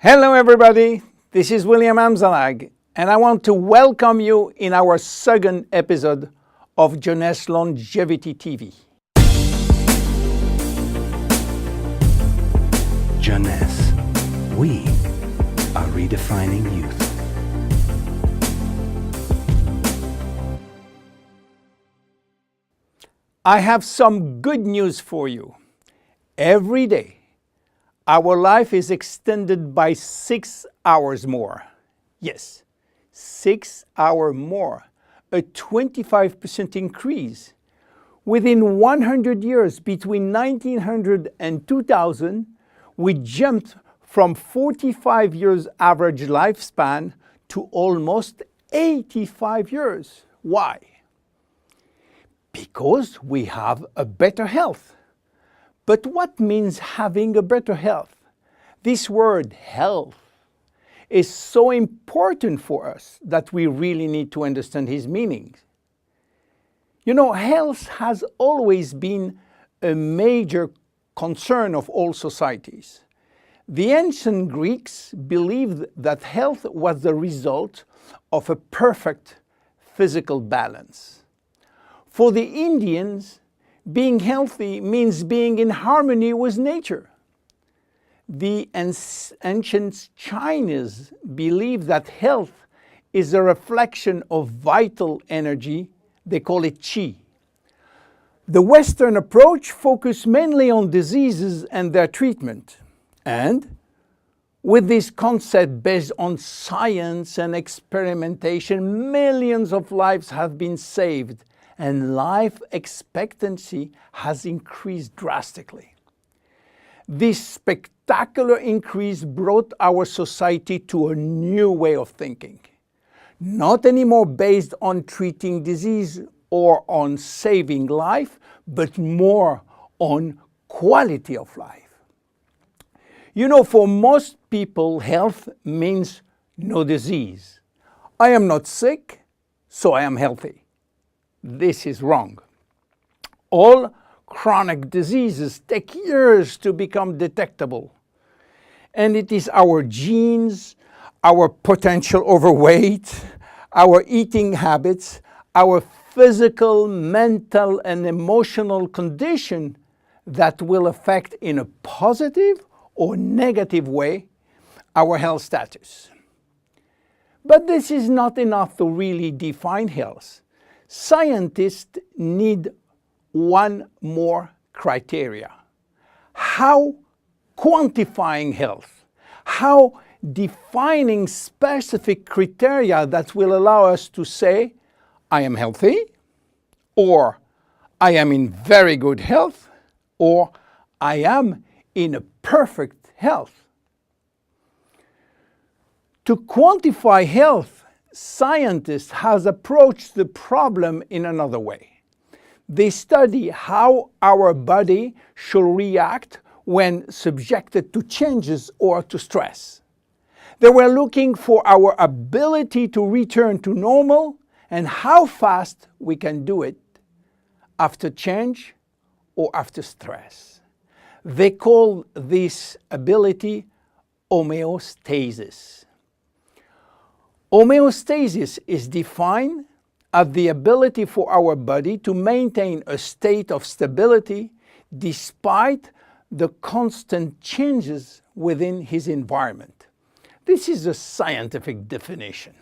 Hello everybody, this is William Amzalag, and I want to welcome you in our second episode of Jeunesse Longevity TV. Jeunesse, we are redefining youth. I have some good news for you. Every day, our life is extended by 6 hours more. Yes, 6 hours more, a 25% increase. Within 100 years, between 1900 and 2000, we jumped from 45 years average lifespan to almost 85 years. Why? Because we have a better health. But what means having a better health? This word health is so important for us that we really need to understand his meaning. You know, health has always been a major concern of all societies. The ancient Greeks believed that health was the result of a perfect physical balance. For the Indians, being healthy means being in harmony with nature. The ancient Chinese believed that health is a reflection of vital energy. They call it qi. The Western approach focused mainly on diseases and their treatment. And with this concept based on science and experimentation, millions of lives have been saved and life expectancy has increased drastically. This spectacular increase brought our society to a new way of thinking, not anymore based on treating disease or on saving life, but more on quality of life. You know, for most people, health means no disease. I am not sick, so I am healthy. This is wrong. All chronic diseases take years to become detectable. And it is our genes, our potential overweight, our eating habits, our physical, mental, and emotional condition that will affect in a positive or negative way our health status. But this is not enough to really define health. Scientists need one more criteria. How quantifying health, how defining specific criteria that will allow us to say, I am healthy, or I am in very good health, or I am in a perfect health. To quantify health, scientists have approached the problem in another way. They study how our body should react when subjected to changes or to stress. They were looking for our ability to return to normal and how fast we can do it after change or after stress. They call this ability homeostasis. Homeostasis is defined as the ability for our body to maintain a state of stability despite the constant changes within his environment. This is a scientific definition.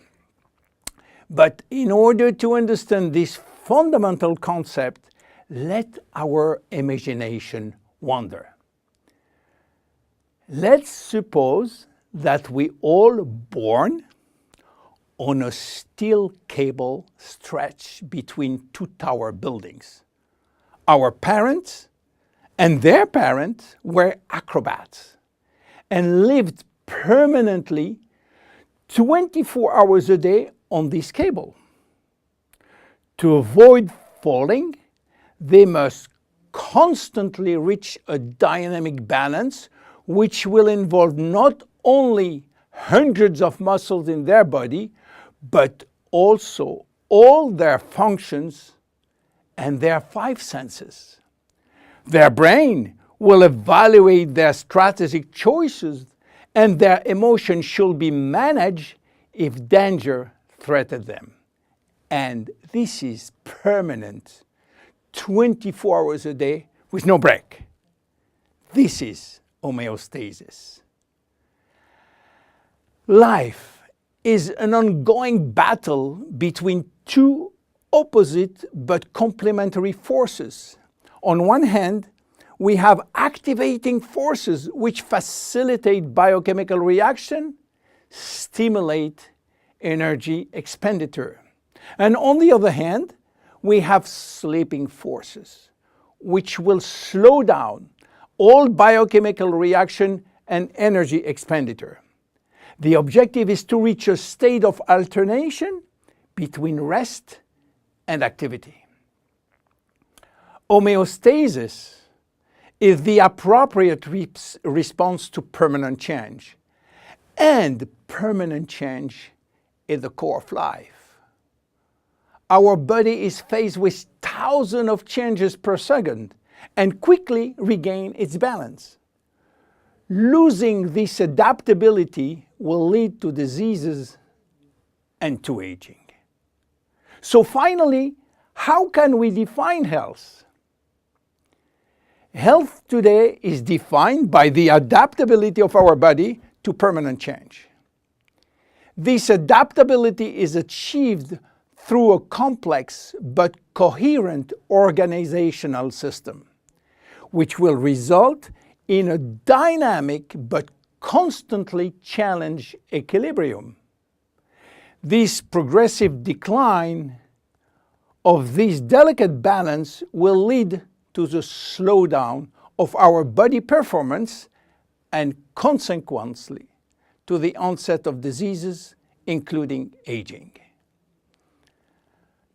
But in order to understand this fundamental concept, let our imagination wander. Let's suppose that we all born on a steel cable stretched between two tower buildings. Our parents and their parents were acrobats and lived permanently 24 hours a day on this cable. To avoid falling, they must constantly reach a dynamic balance, which will involve not only hundreds of muscles in their body, but also all their functions and their 5 senses. Their brain will evaluate their strategic choices and their emotions should be managed if danger threatens them. And this is permanent, 24 hours a day with no break. This is homeostasis. Life is an ongoing battle between two opposite but complementary forces. On one hand, we have activating forces which facilitate biochemical reaction, stimulate energy expenditure. And on the other hand, we have sleeping forces which will slow down all biochemical reaction and energy expenditure. The objective is to reach a state of alternation between rest and activity. Homeostasis is the appropriate response to permanent change. And permanent change is the core of life. Our body is faced with thousands of changes per second and quickly regain its balance. Losing this adaptability will lead to diseases and to aging. So finally, how can we define health? Health today is defined by the adaptability of our body to permanent change. This adaptability is achieved through a complex but coherent organizational system, which will result in a dynamic but constantly challenged equilibrium. This progressive decline of this delicate balance will lead to the slowdown of our body performance and consequently to the onset of diseases, including aging.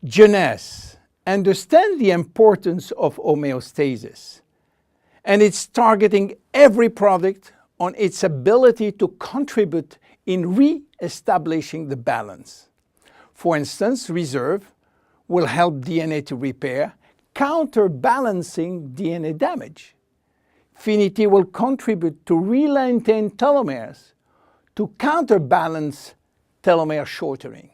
Jeunesse understands the importance of homeostasis, and it's targeting every product on its ability to contribute in re-establishing the balance. For instance, Reserve will help DNA to repair, counterbalancing DNA damage. Finity will contribute to re-lengthen telomeres to counterbalance telomere shortening.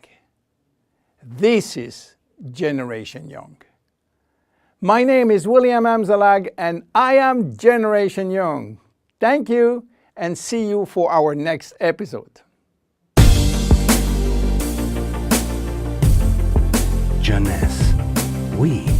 This is Generation Young. My name is William Amzalag and I am Generation Young. Thank you and see you for our next episode. Jeunesse. We